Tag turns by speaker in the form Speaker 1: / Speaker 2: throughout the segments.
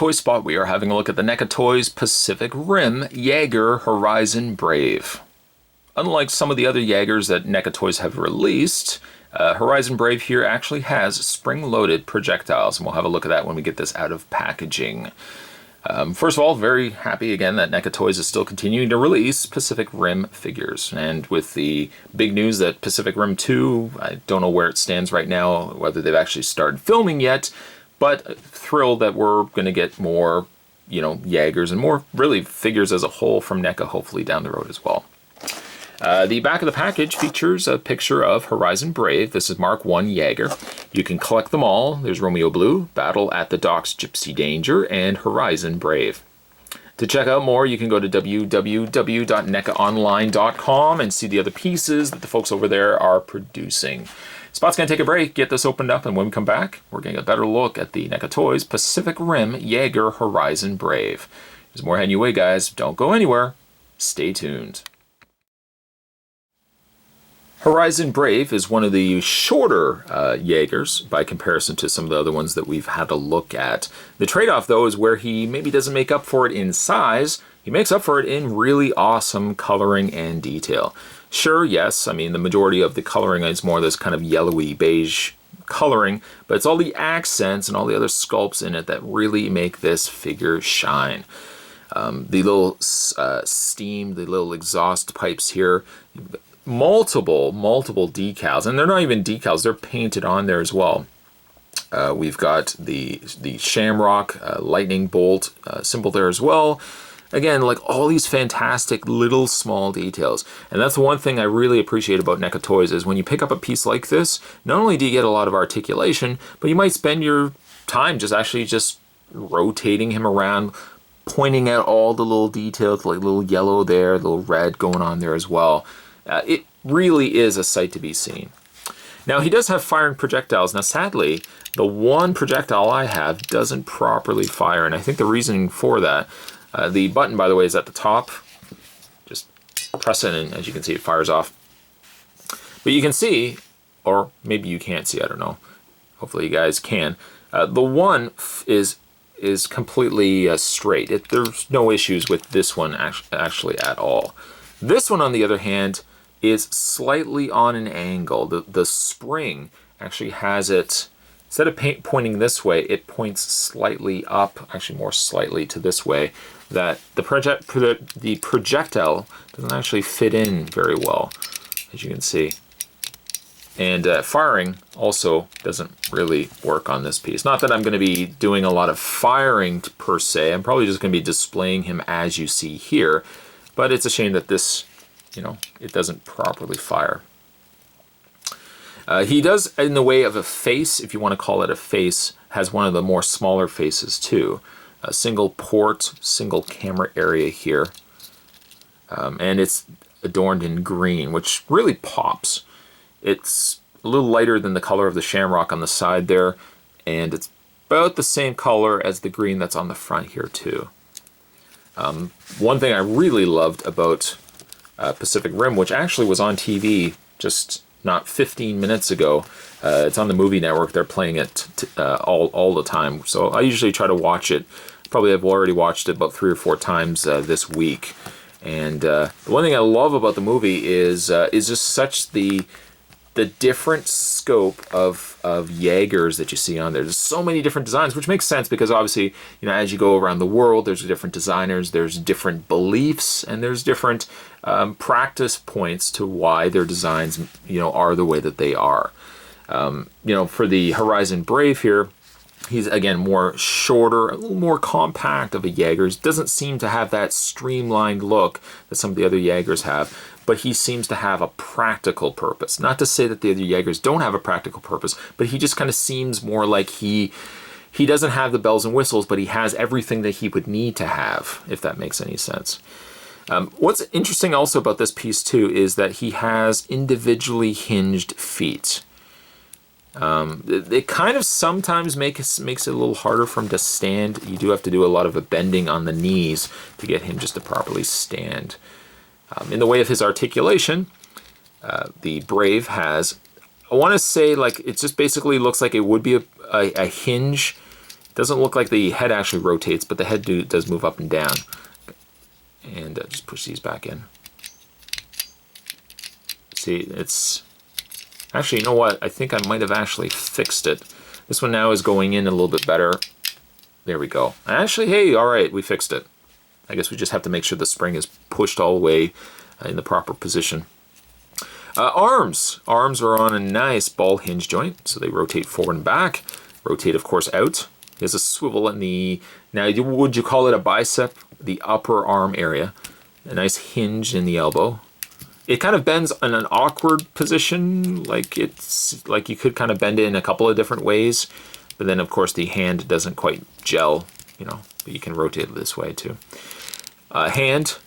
Speaker 1: Toy Spot, we are having a look at the NECA Toys Pacific Rim Jaeger Horizon Brave. Unlike some of the other Jaegers that NECA Toys have released, Horizon Brave here actually has spring-loaded projectiles, and we'll have a look at that when we get this out of packaging. First of all, very happy again that NECA Toys is still continuing to release Pacific Rim figures. And with the big news that Pacific Rim 2, I don't know where it stands right now, whether they've actually started filming yet, but thrilled that we're going to get more, Jaegers and more really figures as a whole from NECA hopefully down the road as well. The back of the package features a picture of Horizon Brave. This is Mark I Jaeger. You can collect them all. There's Romeo Blue, Battle at the Docks Gypsy Danger, and Horizon Brave. To check out more, you can go to www.necaonline.com and see the other pieces that the folks over there are producing. Spot's going to take a break, get this opened up, and when we come back, we're going to get a better look at the NECA Toys Pacific Rim Jaeger Horizon Brave. There's more heading your way, guys. Don't go anywhere. Stay tuned. Horizon Brave is one of the shorter Jaegers by comparison to some of the other ones that we've had a look at. The trade-off, though, is where he maybe doesn't make up for it in size. He makes up for it in really awesome coloring and detail. Sure, yes, I mean, the majority of the coloring is more this kind of yellowy beige coloring, but it's all the accents and all the other sculpts in it that really make this figure shine. The little steam, the little exhaust pipes here, multiple decals, and they're not even decals, they're painted on there as well. We've got the shamrock lightning bolt symbol there as well. Again, like all these fantastic little small details. And that's the one thing I really appreciate about NECA Toys is when you pick up a piece like this, not only do you get a lot of articulation, but you might spend your time just rotating him around, pointing out all the little details, like little yellow there, little red going on there as well. It really is a sight to be seen. Now, he does have firing projectiles. Now, sadly, the one projectile I have doesn't properly fire, and I think the reasoning for that, the button, by the way, is at the top. Just press it, and as you can see, it fires off. But you can see, or maybe you can't see, I don't know. Hopefully you guys can. The one is completely straight. There's no issues with this one actually at all. This one, on the other hand, is slightly on an angle. The spring actually has it, instead of pointing this way, it points slightly up, actually more slightly to this way, that the projectile doesn't actually fit in very well, as you can see. And firing also doesn't really work on this piece. Not that I'm going to be doing a lot of firing per se. I'm probably just going to be displaying him as you see here. But it's a shame that this, it doesn't properly fire. He does, in the way of a face, if you want to call it a face, has one of the more smaller faces too. A single port, single camera area here. And it's adorned in green, which really pops. It's a little lighter than the color of the shamrock on the side there, and it's about the same color as the green that's on the front here too. One thing I really loved about Pacific Rim, which actually was on TV just not 15 minutes ago, it's on the movie network, they're playing it all the time, so I usually try to watch it. Probably have already watched it about 3 or 4 times this week. And the one thing I love about the movie is just such the different scope of Jaegers that you see on there. There's so many different designs, which makes sense because obviously, as you go around the world, there's different designers, there's different beliefs, and there's different practice points to why their designs, are the way that they are. For the Horizon Brave here, he's, again, more shorter, a little more compact of a Jaeger. Doesn't seem to have that streamlined look that some of the other Jaegers have, but he seems to have a practical purpose. Not to say that the other Jaegers don't have a practical purpose, but he just kind of seems more like he doesn't have the bells and whistles, but he has everything that he would need to have, if that makes any sense. What's interesting also about this piece, too, is that he has individually hinged feet. It kind of sometimes makes it a little harder for him to stand. You do have to do a lot of a bending on the knees to get him just to properly stand. In the way of his articulation, the Brave has, I want to say, like, it just basically looks like it would be a hinge Doesn't look like the head actually rotates, but the head does move up and down. And just push these back in. See, it's... Actually, you know what? I think I might have actually fixed it. This one now is going in a little bit better. There we go. Actually, hey, all right, we fixed it. I guess we just have to make sure the spring is pushed all the way in the proper position. Arms. Arms are on a nice ball hinge joint, so they rotate forward and back. Rotate, of course, out. There's a swivel in the... Now, would you call it a bicep? The upper arm area. A nice hinge in the elbow. It kind of bends in an awkward position, like it's like you could kind of bend it in a couple of different ways, but then of course the hand doesn't quite gel, you know, but you can rotate it this way too. Hand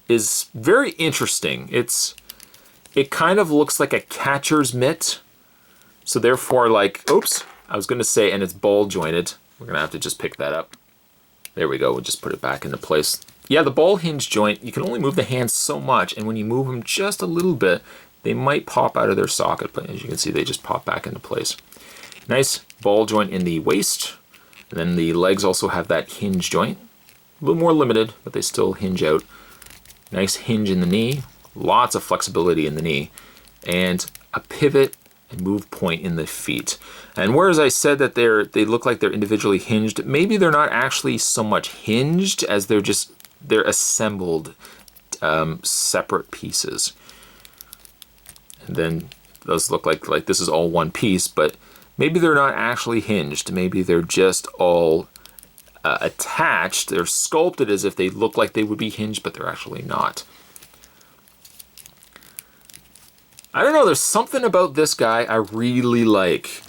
Speaker 1: is very interesting. It kind of looks like a catcher's mitt, so therefore, like, oops, I was gonna say, and it's ball jointed. We're gonna have to just pick that up. There we go, we'll just put it back into place. Yeah, the ball hinge joint, you can only move the hands so much, and when you move them just a little bit, they might pop out of their socket, but as you can see, they just pop back into place. Nice ball joint in the waist, and then the legs also have that hinge joint. A little more limited, but they still hinge out. Nice hinge in the knee, lots of flexibility in the knee, and a pivot and move point in the feet. And whereas I said that they look like they're individually hinged, maybe they're not actually so much hinged as they're assembled separate pieces. And then those look like this is all one piece, but maybe they're not actually hinged. Maybe they're just all attached. They're sculpted as if they look like they would be hinged, but they're actually not. I don't know, there's something about this guy I really like.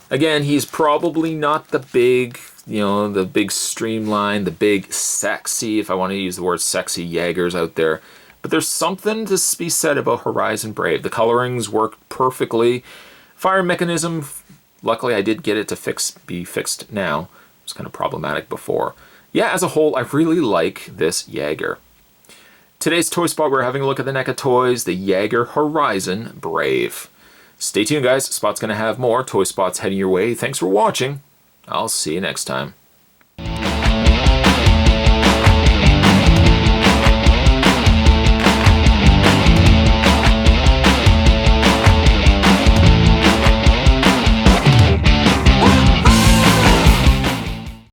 Speaker 1: Again, he's probably not the big, you know, the big streamline, the big sexy, if I want to use the word sexy, Jaegers out there. But there's something to be said about Horizon Brave. The colorings work perfectly. Fire mechanism, luckily I did get it to be fixed now. It was kind of problematic before. Yeah, as a whole, I really like this Jaeger. Today's Toy Spot, we're having a look at the NECA toys, the Jaeger Horizon Brave. Stay tuned, guys. Spot's going to have more Toy Spots heading your way. Thanks for watching. I'll see you next time.